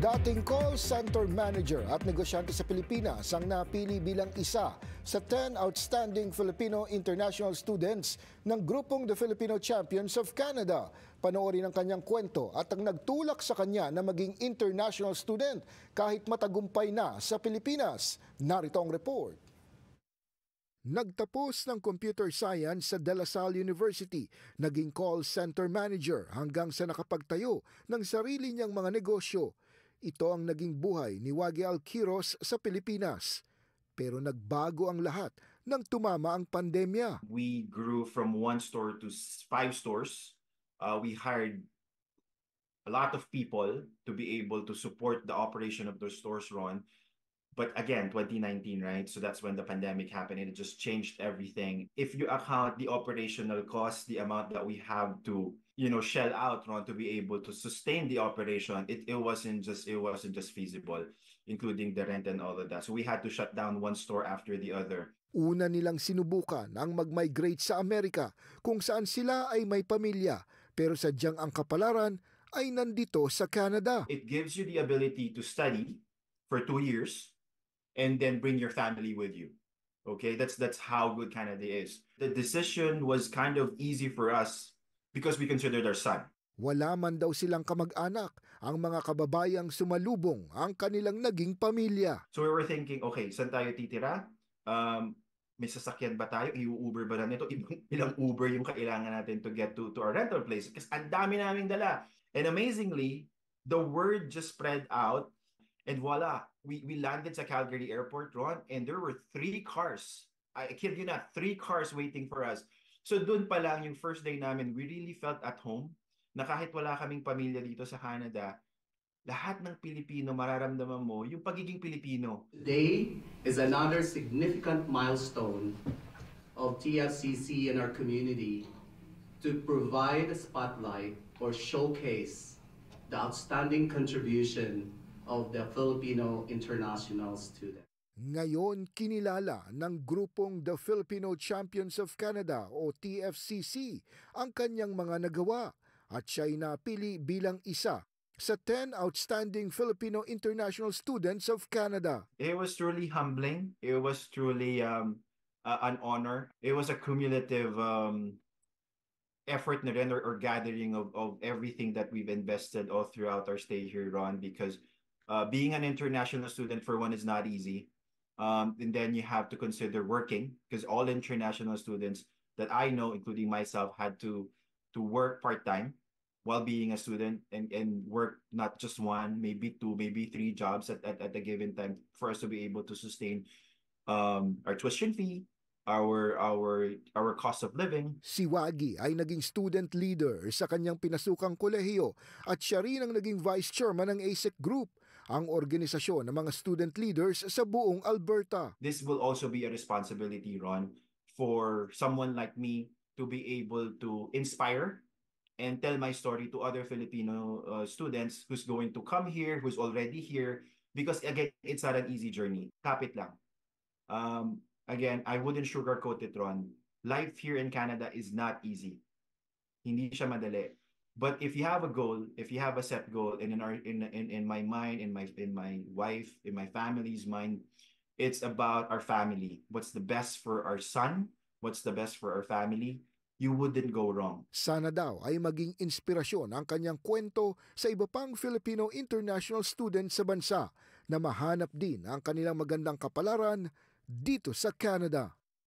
Dating call center manager at negosyante sa Pilipinas ang napili bilang isa sa 10 outstanding Filipino international students ng grupong The Filipino Champions of Canada. Panoorin ang kanyang kwento at ang nagtulak sa kanya na maging international student kahit matagumpay na sa Pilipinas. Narito ang report. Nagtapos ng computer science sa De La Salle University, naging call center manager hanggang sa nakapagtayo ng sarili niyang mga negosyo. Ito ang naging buhay ni Wagi Alquiros sa Pilipinas. Pero nagbago ang lahat nang tumama ang pandemya. We grew from 1 store to 5 stores. We hired a lot of people to be able to support the operation of those stores, Ron. But again, 2019, right? So that's when the pandemic happened and it just changed everything. If you account the operational cost, the amount that we have to, shell out, Ron, to be able to sustain the operation, it wasn't just feasible, including the rent and all of that. So we had to shut down one store after the other. Una nilang sinubukan ang mag-migrate sa Amerika kung saan sila ay may pamilya, pero sadyang ang kapalaran ay nandito sa Canada. It gives you the ability to study for 2 years and then bring your family with you. Okay, that's how good Canada is. The decision was kind of easy for us because we considered our son. Wala man daw silang kamag-anak, ang mga kababayang sumalubong ang kanilang naging pamilya. So we were thinking, okay, saan tayo titira? May sasakyan ba tayo? I-Uber ba na nito? Ilang Uber yung kailangan natin to get to our rental place? Kasi ang dami naming dala. And amazingly, the word just spread out. And voila, we landed sa Calgary Airport, Ron, and there were 3 cars. I kid you not, 3 cars waiting for us. So dun pa lang, yung first day namin, we really felt at home na kahit wala kaming pamilya dito sa Canada, lahat ng Pilipino, mararamdaman mo yung pagiging Pilipino. Today is another significant milestone of TFCC in our community to provide a spotlight or showcase the outstanding contribution of the Filipino international student. Ngayon, kinilala ng grupong The Filipino Champions of Canada o TFCC ang kanyang mga nagawa at siya'y napili bilang isa sa 10 outstanding Filipino international students of Canada. It was truly humbling. It was truly an honor. It was a cumulative effort na rin or gathering of everything that we've invested all throughout our stay here, Ron, because being an international student, for one, is not easy. And then you have to consider working, because all international students that I know, including myself, had to work part-time while being a student and work not just 1, maybe 2, maybe 3 jobs at a given time for us to be able to sustain our tuition fee, our cost of living. Si Wagi ay naging student leader sa kanyang pinasukang kolehiyo at siya rin ang naging vice chairman ng ASEC Group, ang organisasyon ng mga student leaders sa buong Alberta. This will also be a responsibility, Ron, for someone like me to be able to inspire and tell my story to other Filipino students who's going to come here, who's already here, because again, it's not an easy journey. Kapit lang. Again, I wouldn't sugarcoat it, Ron. Life here in Canada is not easy. Hindi siya madali. But if you have a goal, if you have a set goal, and in my mind, in my wife, in my family's mind, it's about our family. What's the best for our son? What's the best for our family? You wouldn't go wrong. Sana daw ay maging inspirasyon ang kanyang kwento sa iba pang Filipino international students sa bansa na mahanap din ang kanilang magandang kapalaran dito sa Canada.